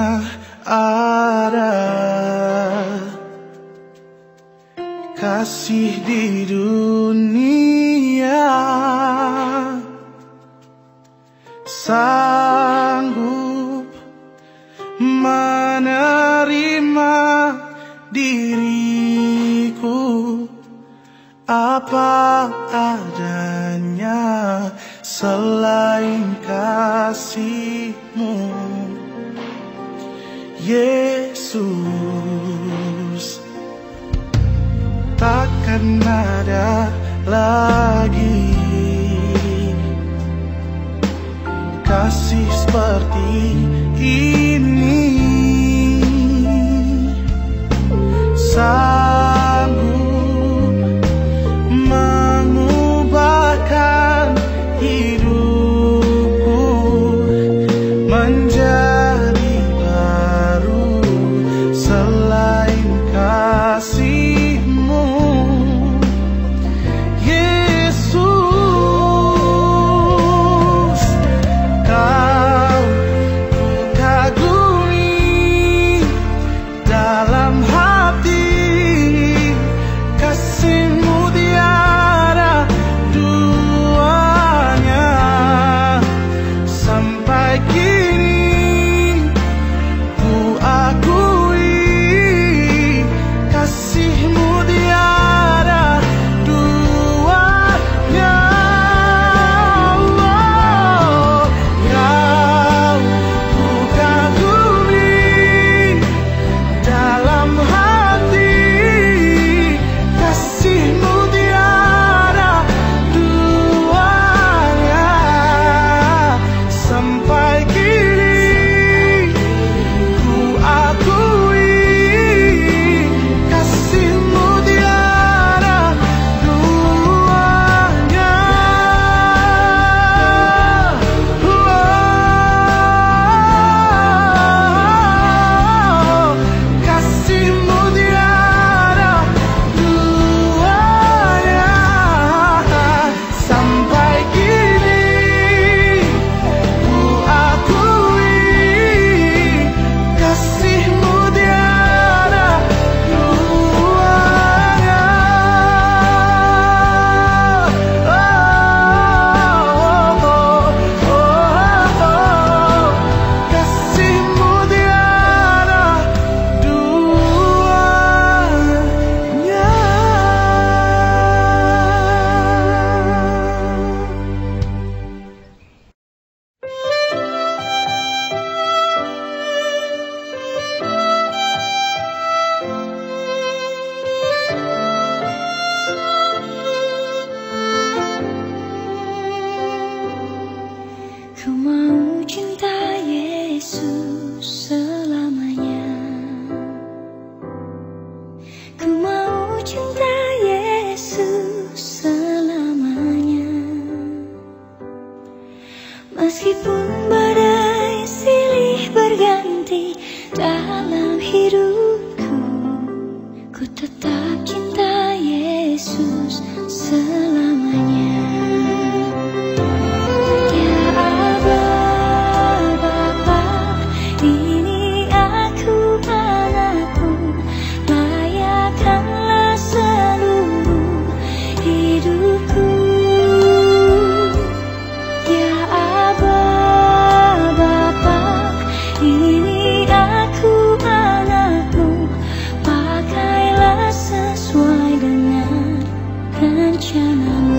pernah ada kasih di dunia sanggup menerima diriku apa adanya selain kasih-Mu, Yesus. Takkan ada lagi kasih seperti ini, sanggup mengubahkan hidupku menjadi baru selain kasih-Mu, Yesus. Kau ku kagumi dalam hati, kasih-Mu tiada duanya. Sampai kini ku akui kasih-Mu tiada duanya. Oh, Kau ku kagumi dalam hati, kasih-Mu tiada duanya. Sampai kini ku akui kasih-Mu tiada duanya. Oh, kasih-Mu tiada duanya. Sampai kini ku akui kasih-Mu tiada duanya. Kasih-Mu tiada duanya. Ku mau cinta Yesus selamanya. Ku mau cinta Yesus selamanya. Meskipun badai silih berganti dalam hidupku, ku tetap cinta Yesus selamanya. Ya Aba, Bapa, ini aku anakmu, layakkanlah seluruh hidupku. Ya Aba, Bapa, ini aku anakmu, pakailah sesuai dengan rencanamu.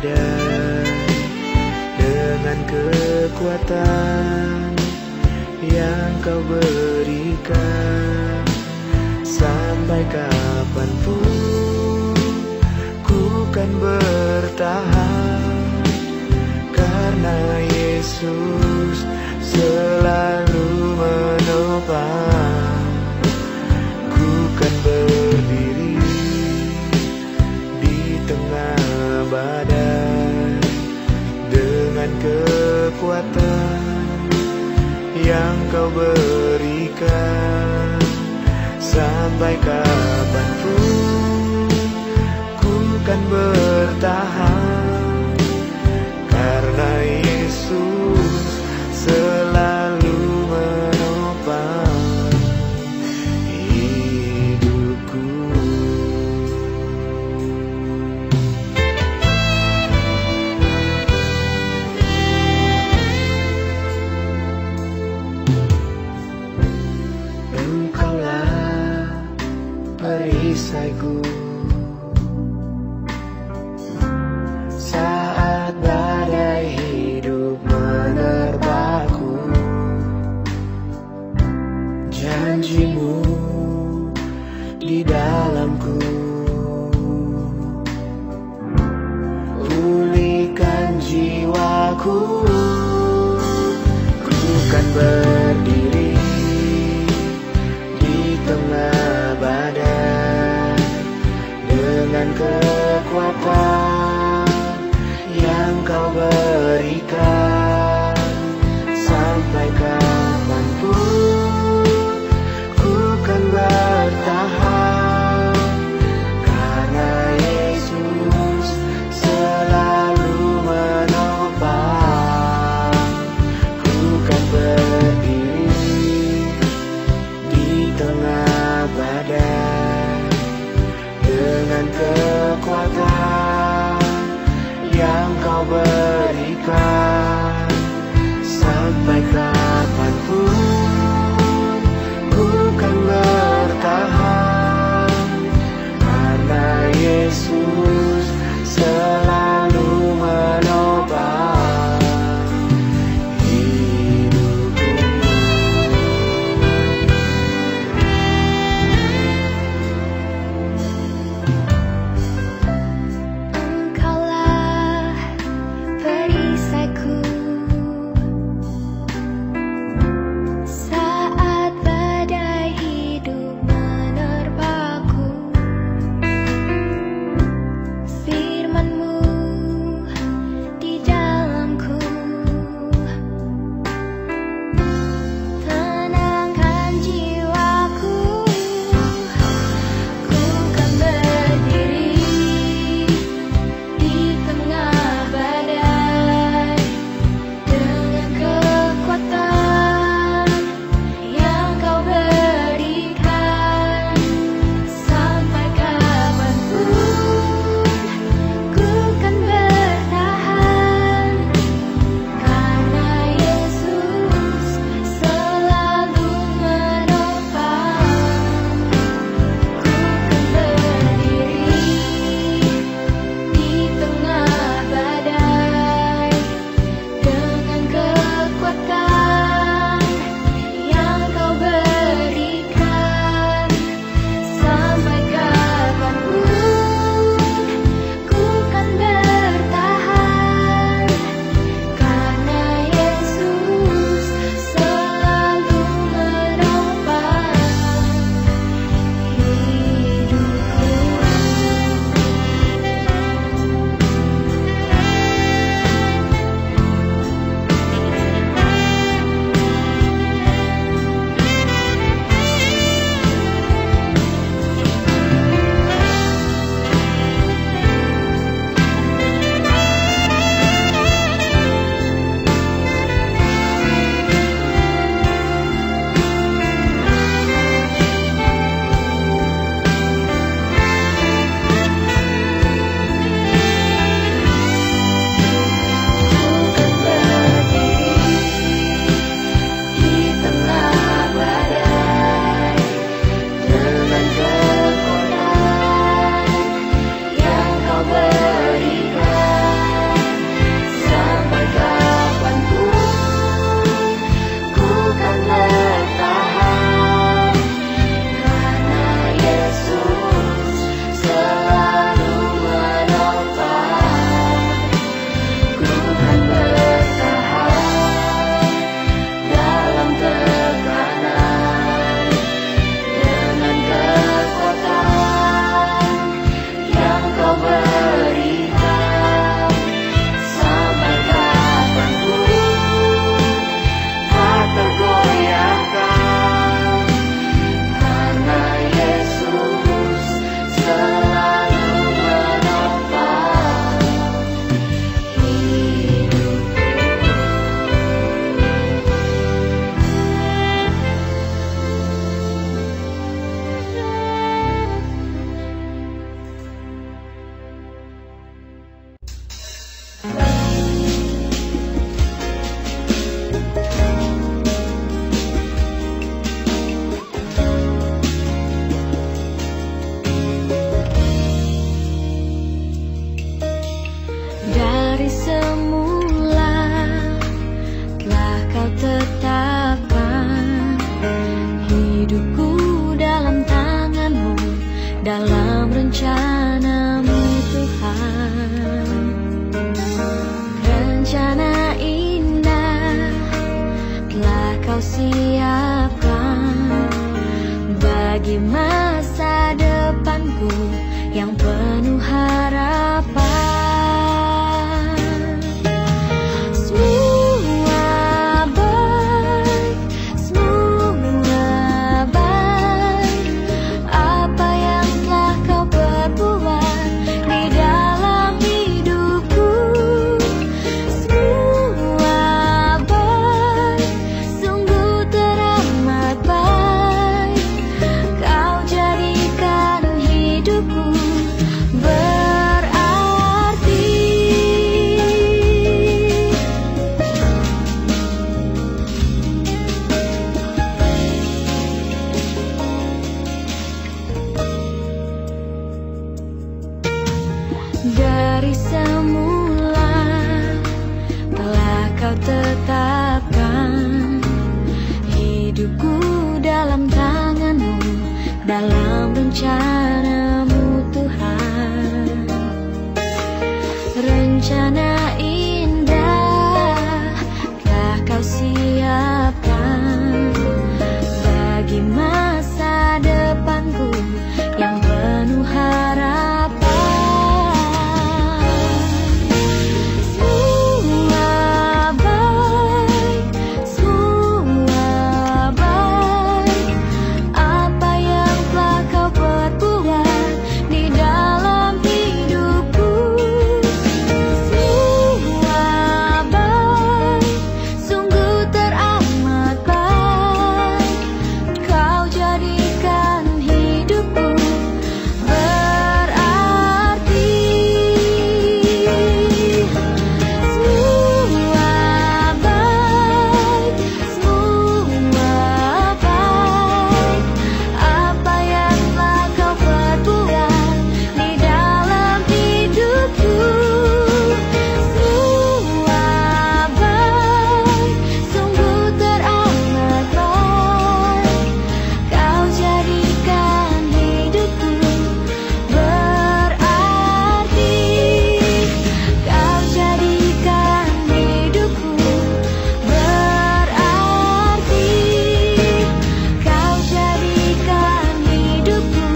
badai dengan kekuatan yang kau berikan. Sampai kapanpun ku kan bertahan, karena Yesus selalu menopang. Ku kan berdiri di tengah badai dengan kekuatan yang kau berikan. Sampai kapanpun ku kan bertahan, karena Yesus selalu menopang hidupku. Engkaulah perisaiku saat badai hidup menerpaku. Janjimu di dalamku, pulihkan jiwaku. Ku kan berdiri di tengah badai dengan kekuatan yang kau berikan. Sampai kapanpun ku kan bertahan, karena Yesus selalu menopang. Ku kan berdiri di tengah badai dengan kekuatan yang kau berikan. Sampai kapanpun ku kan bertahan, karena Yesus selalu menopang hidupku. Engkaulah yang penuh harapan. Semua baik, semua baik, apa yang telah kau perbuat di dalam hidupku. Semua baik, sungguh teramat baik, kau jadikan hidupku berarti. Dari semula telah kau tetapkan hidupku dalam tanganmu, dalam rencanamu Tuhan. Rencana indah telah kau siapkan bagi masa depanku yang penuh harapan. Semua baik, semua baik, apa yang telah kau perbuat di dalam hidupku. Semua baik, sungguh teramat baik, kau jadikan hidupku berarti. Semua baik, semua baik, apa yang telah kau perbuat di dalam hidupku. Semua baik, sungguh teramat baik, kau jadikan hidupku berarti. Kau jadikan hidupku berarti. Kau jadikan hidupku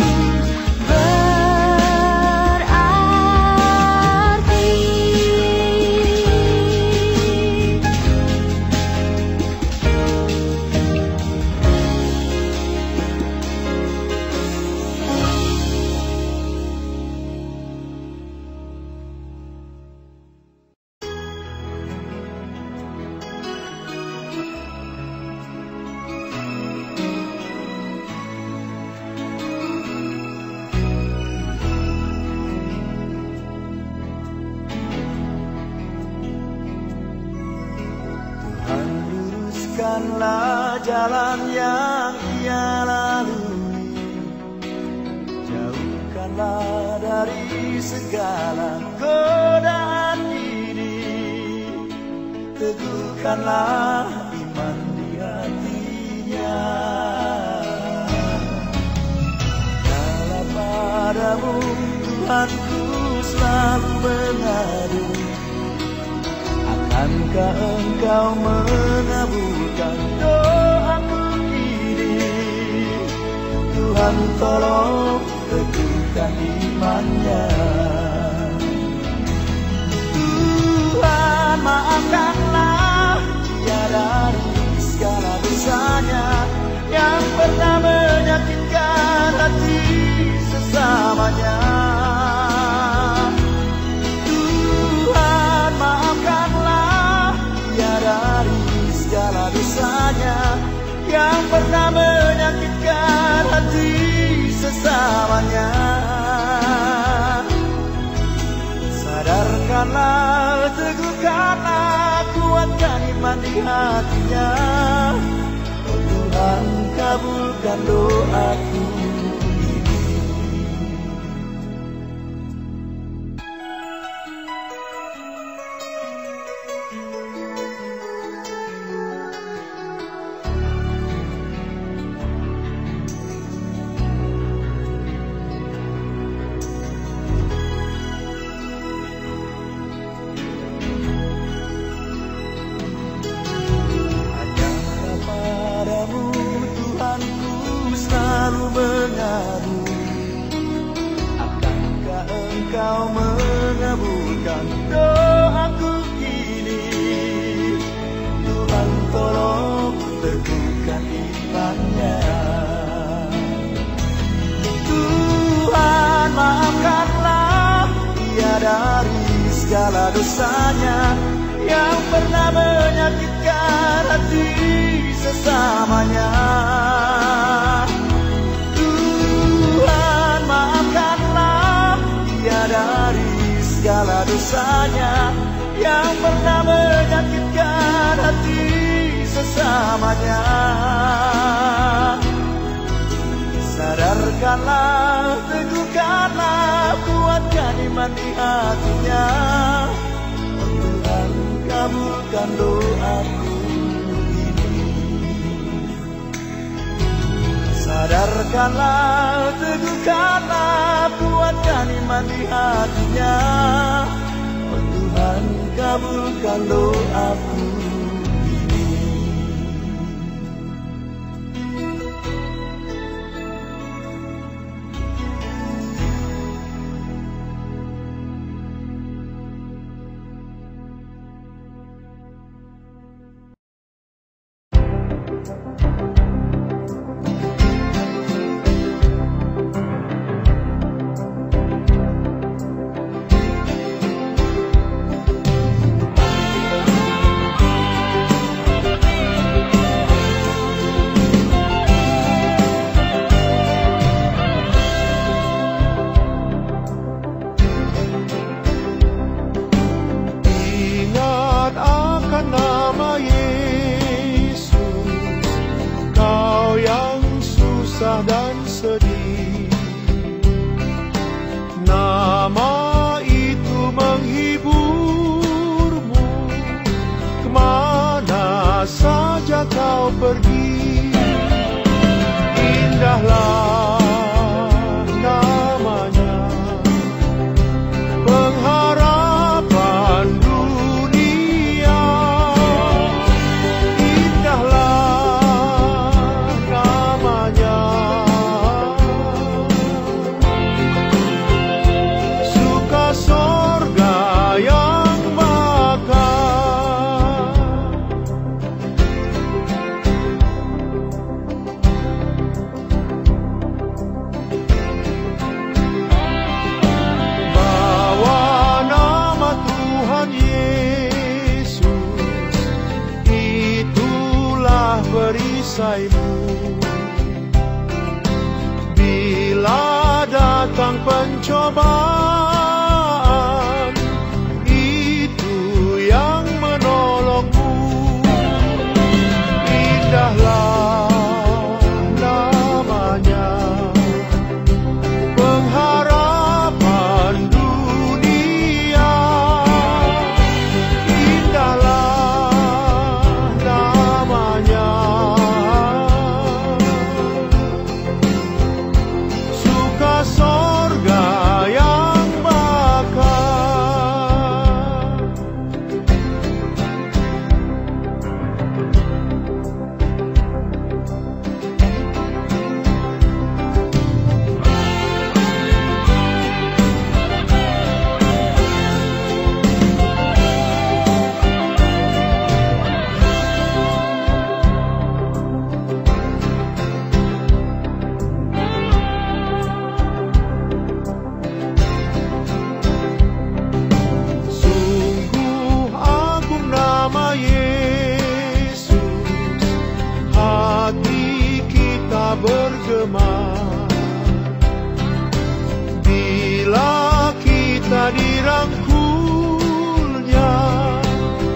Tuhan, luruskanlah jalan yang ia lalui, jauhkanlah dari segala godaan ini, teguhkanlah iman di hatinya. Kalau padamu Tuhanku selalu mengadu, akankah Engkau mengabulkan doaku ini? Tuhan, tolong teguhkan imannya. Tuhan, maafkanlah dia dari segala dosanya yang pernah menyakitkan hati sesamanya. Tuhan, maafkanlah dia dari segala dosanya yang pernah menyakitkan hati sesamanya. Sadarkanlah, teguhkanlah, kuatkan iman di hatinya. Oh Tuhan, kabulkan doaku ini. Kau mengabulkan doaku kini. Tuhan tolong teguhkan imannya. Tuhan maafkanlah dia dari segala dosanya yang pernah menyakitkan hati sesamanya. Tuhan maafkanlah dia dari segala dosanya yang pernah menyakitkan hati sesamanya. Sadarkanlah, teguhkanlah, kuatkan iman di hatinya. Oh Tuhan, kabulkan doaku ini. Sadarkanlah, teguhkanlah, kuatkan iman di hatinya. Oh Tuhan, kabulkan doaku ini. Dan sedih, nama itu menghiburmu. Kemana saja kau pergi, indahlah namanya, pengharapan dunia. Indahlah namanya, sorga yang bakar. Bawa nama Tuhan Yesus, itulah perisaimu. Bila datang pencobaan, itu yang menolongmu. Indahlah namanya, pengharapan dunia. Indahlah namanya, suka sorga yang bakar. Sungguh agung nama Yesus, hati kita bergema bila kita dirangkulnya.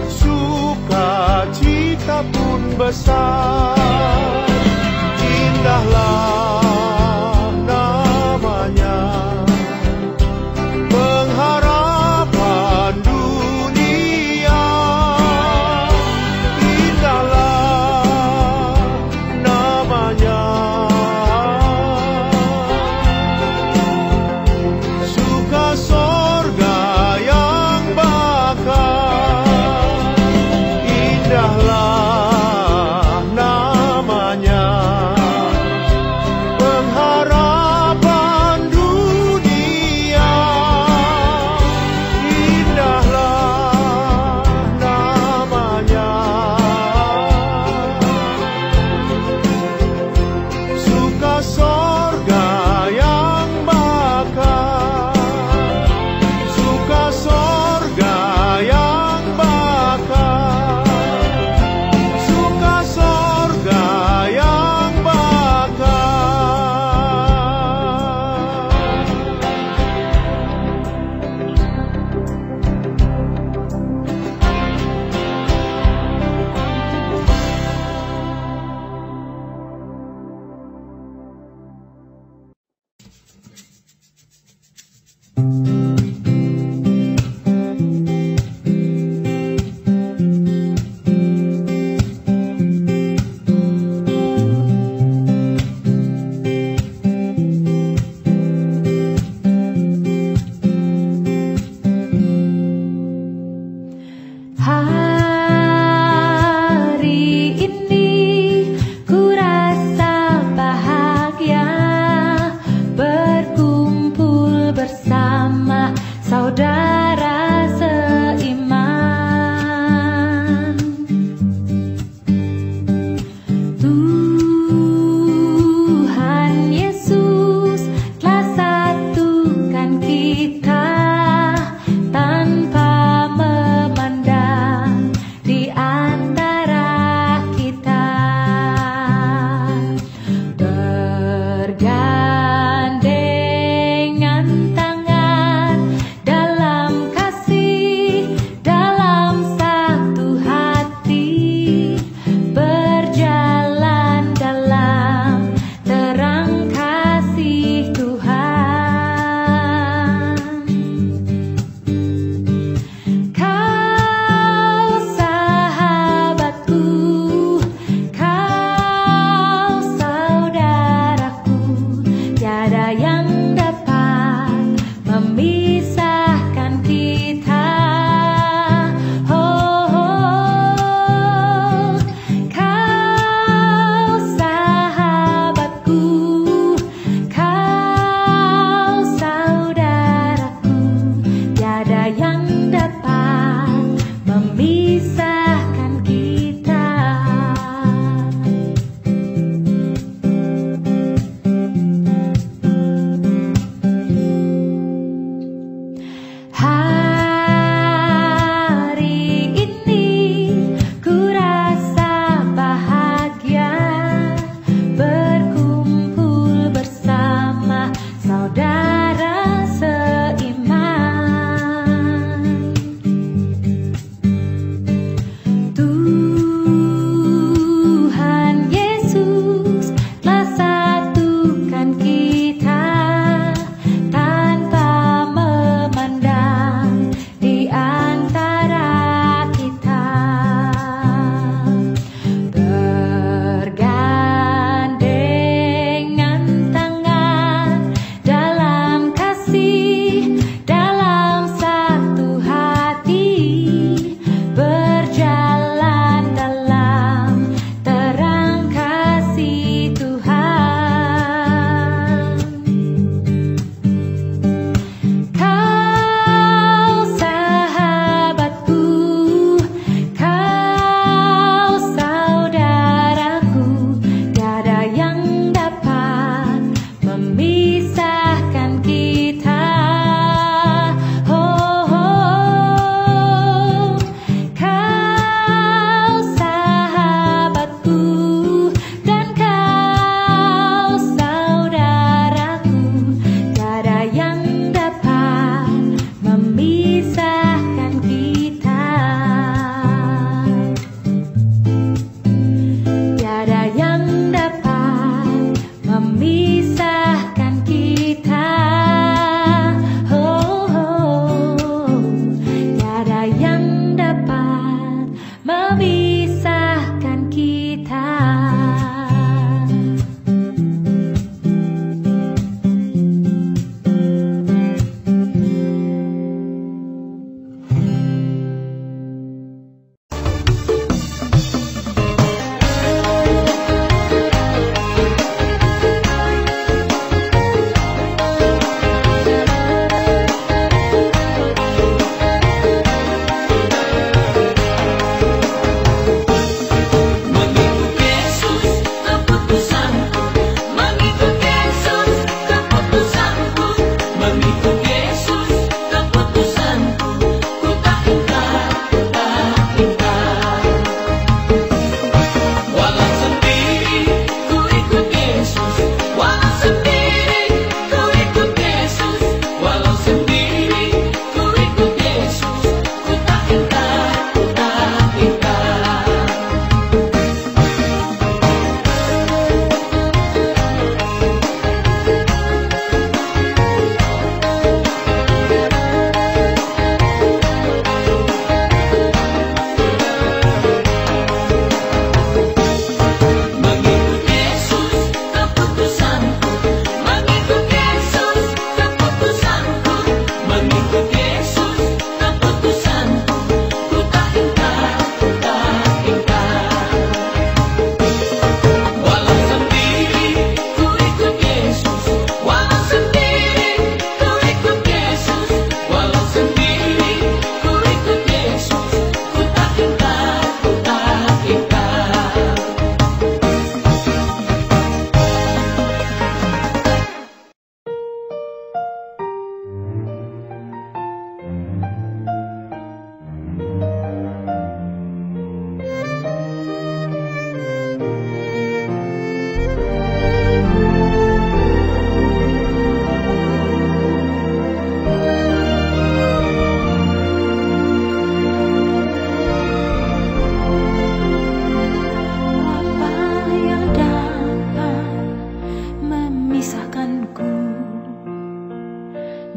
Sukacita pun besar. Indahlah namanya, pengharapan dunia. Indahlah namanya, suka sorga yang bakar. Indahlah namanya,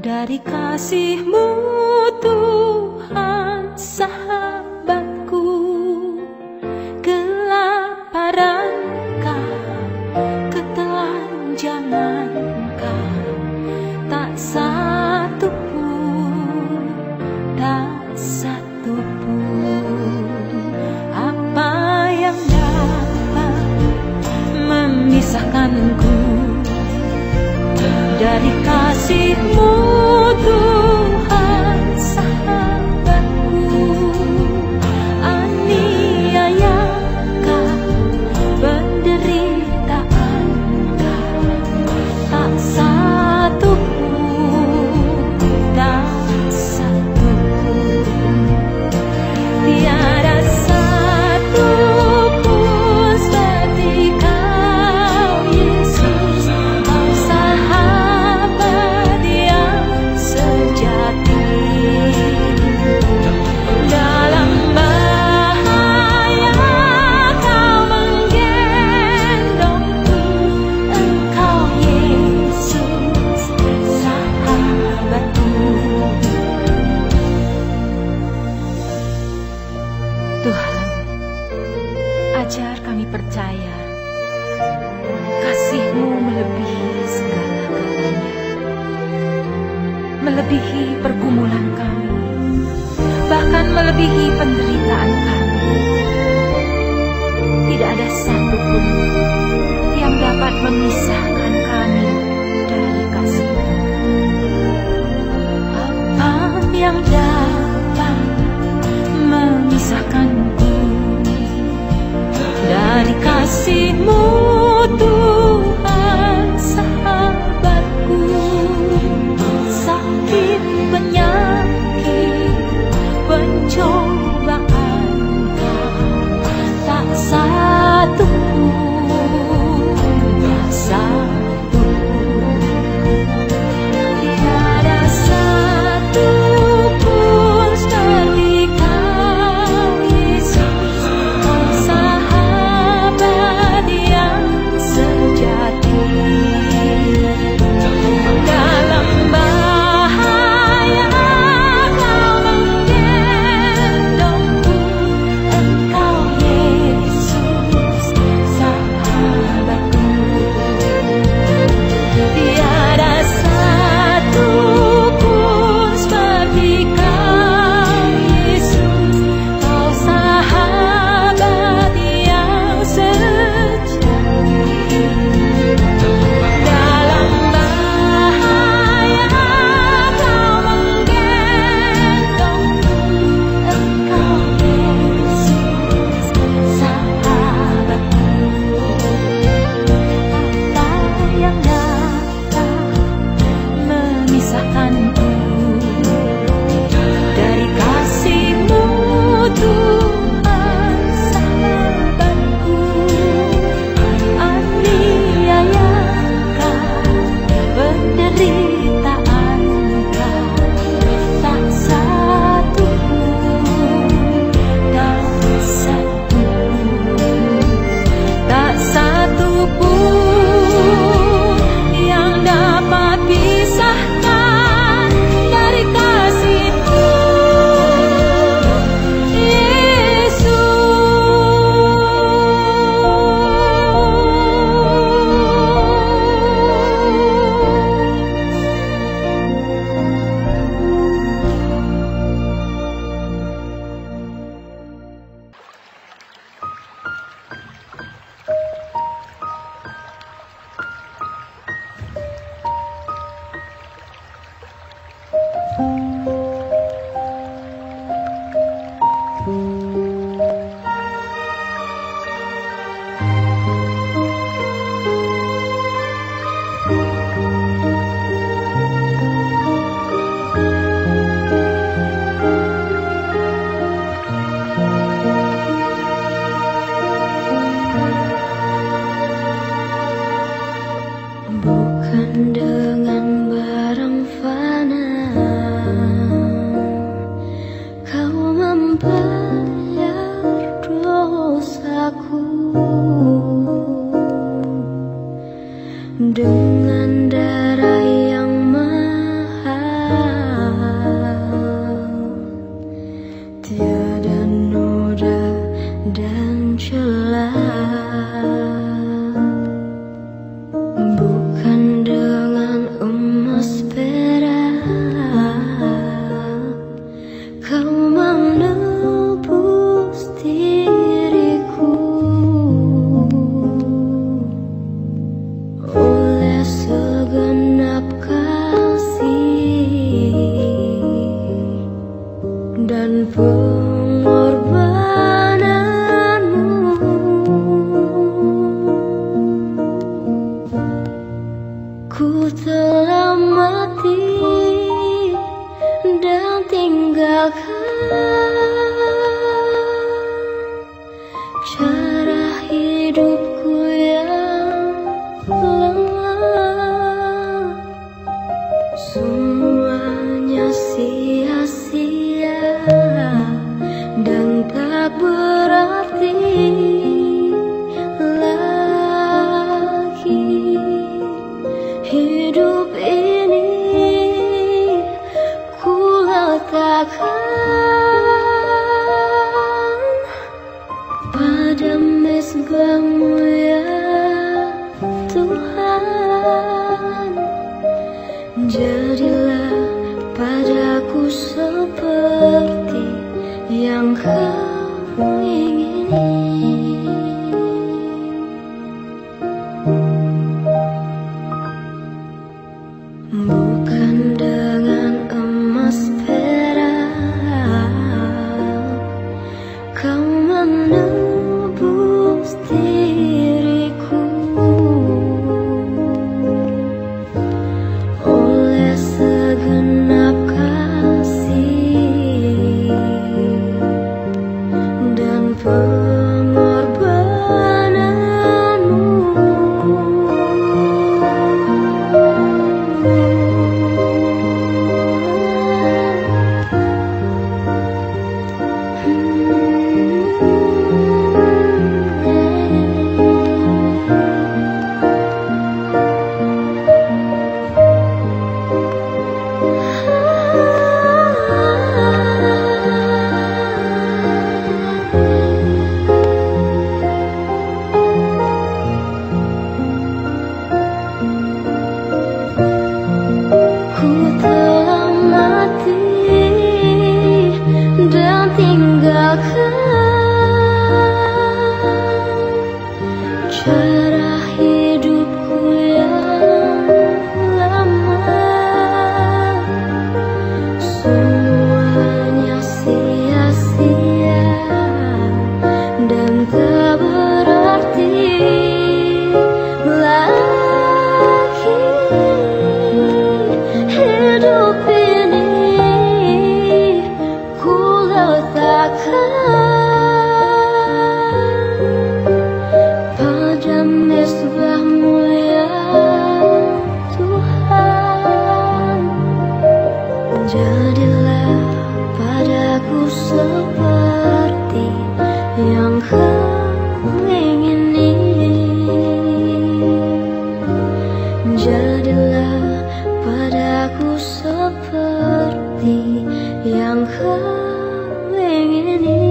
dari kasih-Mu Tuhan sahabatku. Kelaparan-Kah, ketelanjangan-Kah, tak satu pun, tak satu pun. Apa yang dapat memisahkanku dari kasih-Mu Tuhan sahabatku? Fajar kami percaya kasih-Mu melebihi segala-galanya, melebihi pergumulan kami, bahkan melebihi penderitaan kami. Tidak ada satupun yang dapat memisahkan kami dari kasih-Mu. Apa yang dapat memisahkanku dari kasih-Mu, Tuhan sahabatku? Sakit, penyakit, pencobaan tak satu pun, tak satu pun, tiada satu pun seperti Kau, Yesus, Kau sahabat yang sejati. Dalam bahaya Kau menggendongku, Engkau Yesus sahabatku. Tiada satu pun seperti Kau, Yesus, Kau sahabat yang sejati. Dalam bahaya Kau menggendongku, Engkau Yesus sahabatku. Apa yang dapat memisahkanku dari kasih-Mu, Tuhan sahabatku? Aniayakah, penderitaanKah, tak satu pun, tak satu pun, tak satu pun yang dapat pisahkan dari kasih-Mu, bukan dengan barang fana Kau membayar dosaku. Dengan darah yang mahal, tiada noda dan celah. Bukan dengan emas perak Kau menebus diriku. Oleh segenap kasih dan pengorbananmu, ku telah mati dan tinggalkan cara hidupku yang lemah. Semuanya sia-sia dan tak berarti lagi. Hidup ini ku letakkan pada Mesias semuanya sia-sia dan tak berarti lagi hidup ini. Ku letakkan pada mesbah-Mu ya Tuhan. Jadilah padaku seperti yang Kau ingini. Jadilah padaku seperti yang Kau ingini.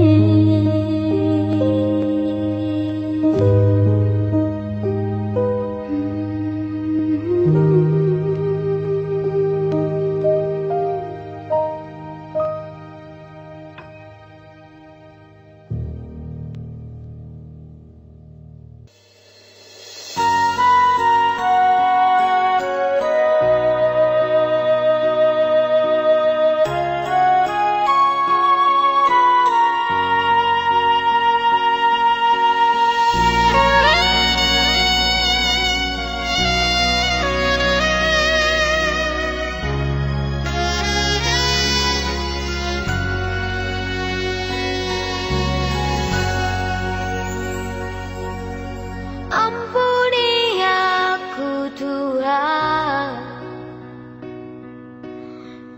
Ampuni aku Tuhan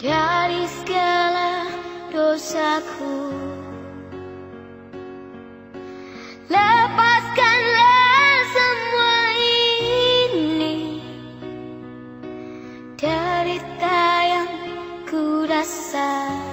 dari segala dosaku. Lepaskanlah semua ini, derita yang ku rasa.